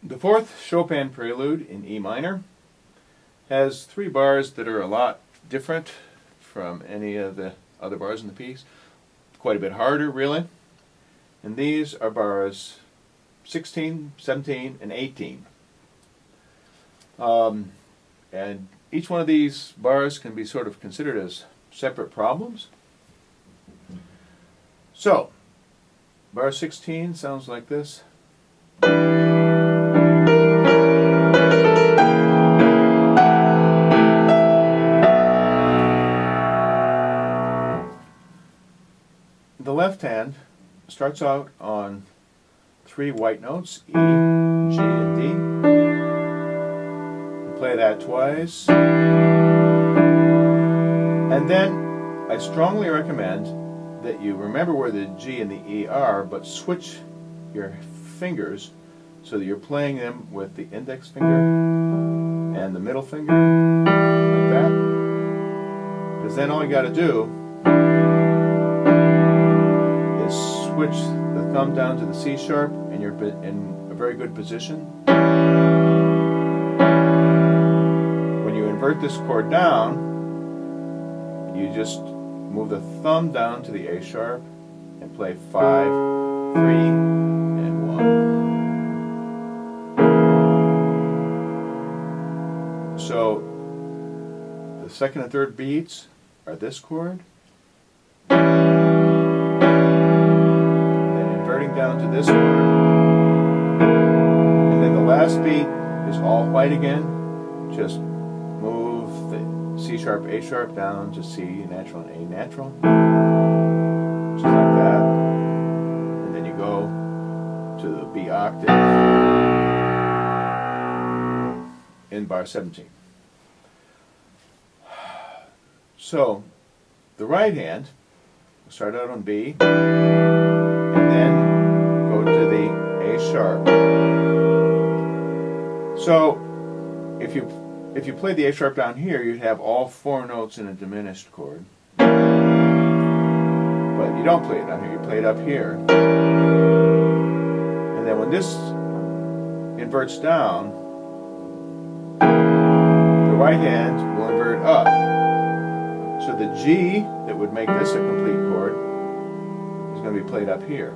The fourth Chopin prelude in E minor has three bars that are a lot different from any of the other bars in the piece. Quite a bit harder, really. And these are bars 16, 17, and 18. And each one of these bars can be sort of considered as separate problems. So, bar 16 sounds like this. The left hand starts out on three white notes, E, G, and D. You play that twice. And then I strongly recommend that you remember where the G and the E are, but switch your fingers so that you're playing them with the index finger and the middle finger, like that. Because then all you got to do is switch the thumb down to the C sharp, and you're in a very good position. When you invert this chord down, you just move the thumb down to the A sharp and play 5, 3, and 1. So the second and third beats are this chord, and then inverting down to this chord, and then the last beat is all white again. Just move the C sharp, A sharp down to C natural and A natural, just like that, and then you go to the B octave in bar 17. So the right hand will start out on B and then go to the A sharp. So if you play the A sharp down here, you'd have all four notes in a diminished chord. But you don't play it down here, you play it up here. And then when this inverts down, the right hand will invert up. So the G that would make this a complete chord is going to be played up here.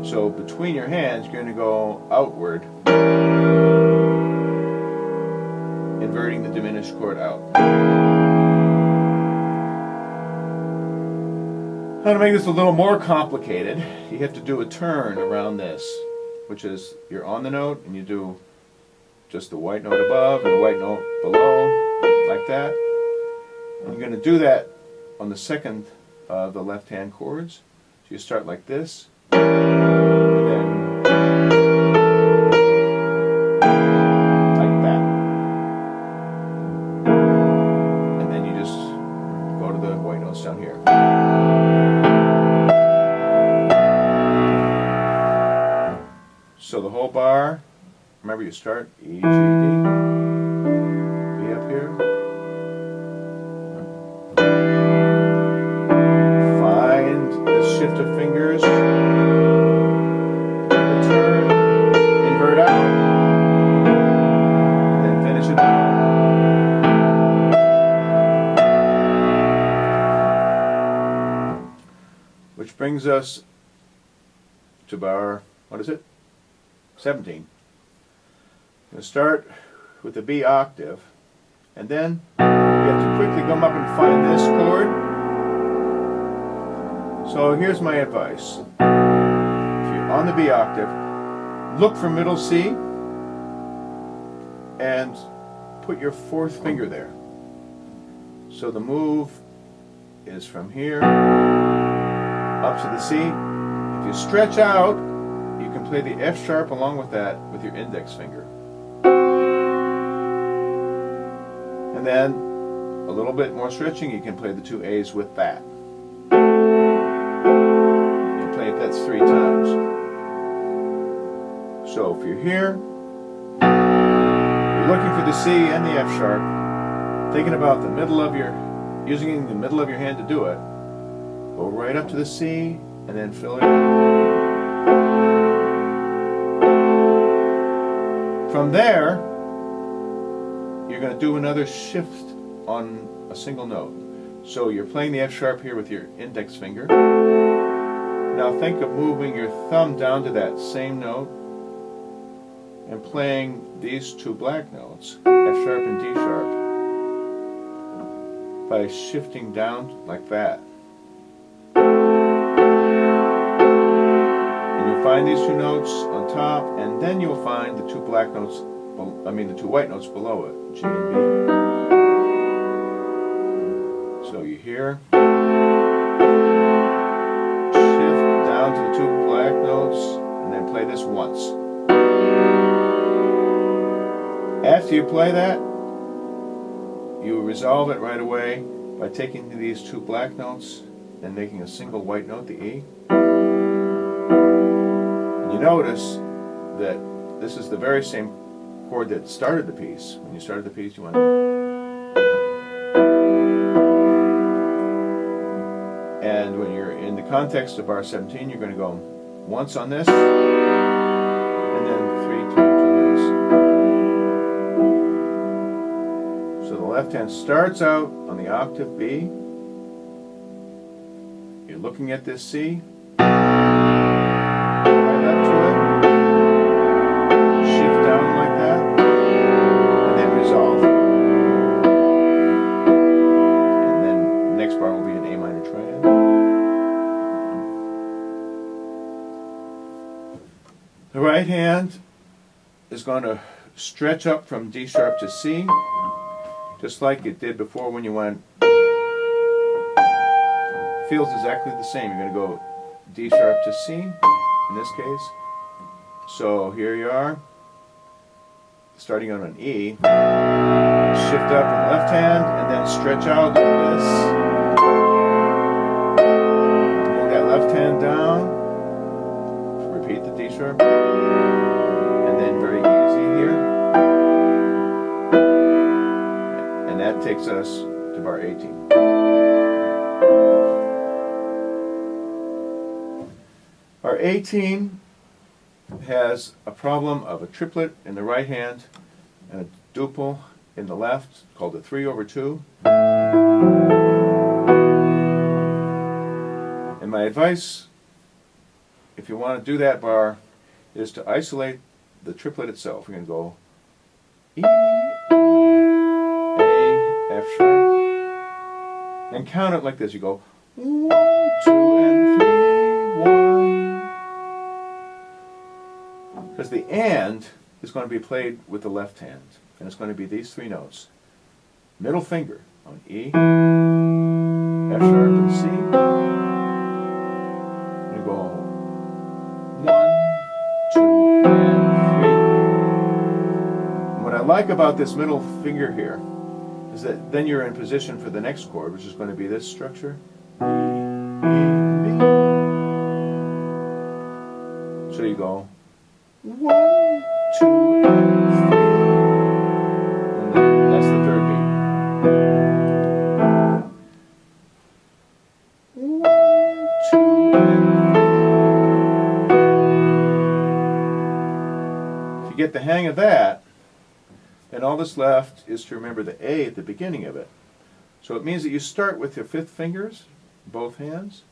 So between your hands, you're going to go outward, inverting the diminished chord out. Now to make this a little more complicated, you have to do a turn around this, which is you're on the note and you do just the white note above and the white note below, like that. And you're going to do that on the second of the left-hand chords. So you start like this, and then like that. And then you just go to the white notes down here. So the whole bar, remember you start E, G, D, B up here. Find the shift of fingers, the turn, invert out, and then finish it out. Which brings us to bar, what is it? 17. I'm going to start with the B octave, and then you have to quickly come up and find this chord. So here's my advice. If you're on the B octave, look for middle C and put your fourth finger there. So the move is from here up to the C. If you stretch out, you can play the F sharp along with that with your index finger. And then a little bit more stretching, you can play the two A's with that. You can play that's 3 times. So if you're here, you're looking for the C and the F sharp, thinking about the middle of your, using the middle of your hand to do it, go right up to the C and then fill it in. From there, you're going to do another shift on a single note. So you're playing the F sharp here with your index finger. Now think of moving your thumb down to that same note and playing these two black notes, F sharp and D sharp, by shifting down like that. And you'll find these two notes on top, and then you'll find the two black notes, the two white notes below it, G and B. So you hear, shift down to the two black notes, and then play this once. After you play that, you resolve it right away by taking these two black notes and making a single white note, the E. And you notice that this is the very same chord that started the piece. When you started the piece, you went. And when you're in the context of bar 17, you're going to go once on this, and then 3 times on this. So the left hand starts out on the octave B. You're looking at this C. Right up to it. Shift down like that, and then resolve. And then the next bar will be an A minor triad. The right hand is going to stretch up from D sharp to C, just like it did before when you went. Feels exactly the same. You're going to go D sharp to C in this case. So here you are, starting on an E, shift up in the left hand, and then stretch out like this. Move that left hand down, repeat the D sharp, and then very easy here. And that takes us to bar 18. Bar 18 has a problem of a triplet in the right hand and a duple in the left, called a 3/2. And my advice, if you want to do that bar, is to isolate the triplet itself. We're going to go E, A, F sharp, and count it like this. You go 1, 2, and 3, 1. Because the and is going to be played with the left hand, and it's going to be these three notes. Middle finger on E, F sharp, and C. You go 1, 2, and 3. And what I like about this middle finger here is that then you're in position for the next chord, which is going to be this structure. E, B. So you go 1, 2, and 3. And then that's the third beat. 1, 2, and 3. If you get the hang of that, then all that's left is to remember the A at the beginning of it. So it means that you start with your fifth fingers, both hands,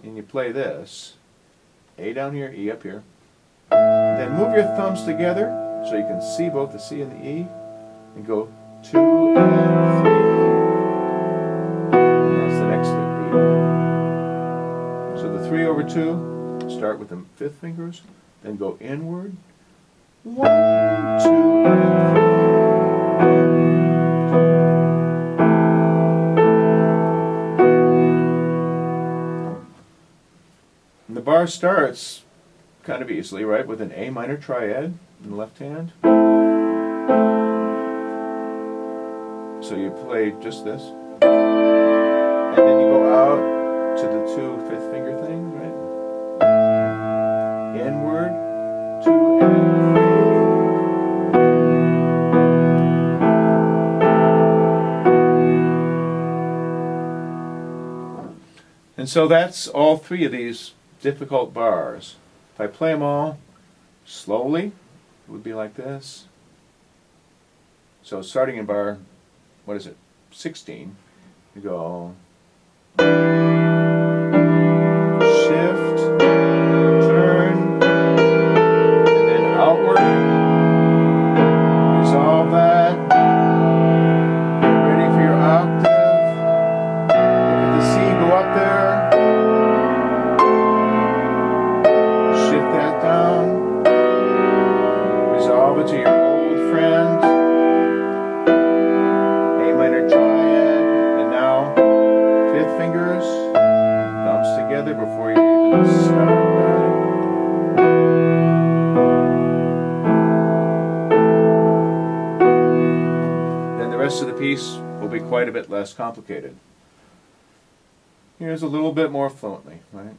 and you play this. A down here, E up here. Then move your thumbs together so you can see both the C and the E, and go 2 and 3. And that's the next beat. So the 3/2, start with the fifth fingers, then go inward. 1, 2, and 3. And the bar starts kind of easily, right, with an A minor triad in the left hand. So you play just this, and then you go out to the two fifth finger things, right? Inward, 2 and 3. And so that's all three of these difficult bars. If I play them all slowly, it would be like this. So starting in bar, what is it, 16, you go shift, turn, and then outward, resolve that, get ready for your octave, look at the C, go up there, shift that down, resolve it to your old friend, A minor triad, and now fifth fingers, thumbs together before you even start that. Then the rest of the piece will be quite a bit less complicated. Here's a little bit more fluently, right?